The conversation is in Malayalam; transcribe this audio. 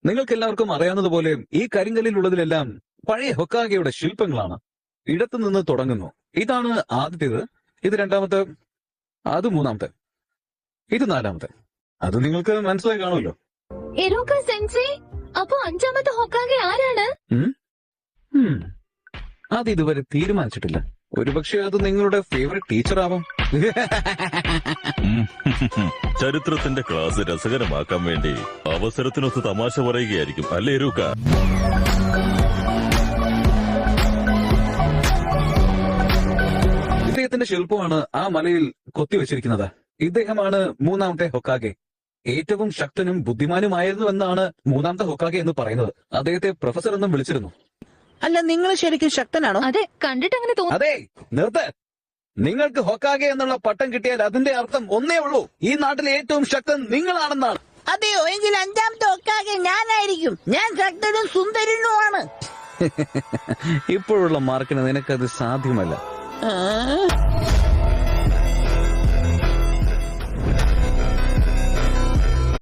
നിങ്ങൾക്ക് എല്ലാവർക്കും അറിയാവുന്നതുപോലെ ഈ കരിങ്കല്ലിലുള്ളതിലെല്ലാം പഴയ ഹൊക്കാഗെയുടെ ശില്പങ്ങളാണ്. ഇടത്തുനിന്ന് തുടങ്ങുന്നു. ഇതാണ് ആദ്യത്തേത്, ഇത് രണ്ടാമത്തെ, അത് മൂന്നാമത്തെ, ഇത് നാലാമത്തെ. അത് നിങ്ങൾക്ക് മനസ്സിലായി കാണുമല്ലോ. എറോക്ക സെൻസേ, അപ്പൊ അഞ്ചാമത്തെ ഹൊക്കാഗെ ആരാണ്? അത് ഇതുവരെ തീരുമാനിച്ചിട്ടില്ല. ഒരുപക്ഷെ അത് നിങ്ങളുടെ ഫേവറേറ്റ് ടീച്ചർ ആവാം. ചരിത്രത്തിന്റെ ക്ലാസ് രസകരമാക്കാൻ വേണ്ടി അവസരത്തിനൊത്ത് തമാശ പറയുകയായിരിക്കും, അല്ലേ രൂക്ക? ഇദ്ദേഹത്തിന്റെ ശില്പമാണ് ആ മലയിൽ കൊത്തിവെച്ചിരിക്കുന്നത്. ഇദ്ദേഹമാണ് മൂന്നാമത്തെ ഹൊക്കാഗെ. ഏറ്റവും ശക്തനും ബുദ്ധിമാനുമായിരുന്നുവെന്നാണ് മൂന്നാമത്തെ ഹൊക്കാഗെ എന്ന് പറയുന്നത്. അദ്ദേഹത്തെ പ്രൊഫസർ എന്നും വിളിച്ചിരുന്നു. അല്ല, നിങ്ങൾ ശരിക്കും ശക്തനാണോ? അതെ, കണ്ടിട്ട് അങ്ങനെ തോന്നുന്നു. അതെ, നിർത്ത്. നിങ്ങൾക്ക് ഹൊക്കാഗെ എന്നുള്ള പട്ടം കിട്ടിയാൽ അതിന്റെ അർത്ഥം ഒന്നേ ഉള്ളൂ, ഈ നാട്ടിലെ ഏറ്റവും ശക്തൻ നിങ്ങളാണെന്നാണ്. അതെയോ? എങ്കിൽ അഞ്ചാമത്തെ ഹൊക്കാഗെ ഞാനായിരിക്കും. ഞാൻ ശക്തനും സുന്ദരനുമാണ്. ഇപ്പോഴുള്ള മാർക്കിന് നിനക്കത് സാധ്യമല്ല. ആ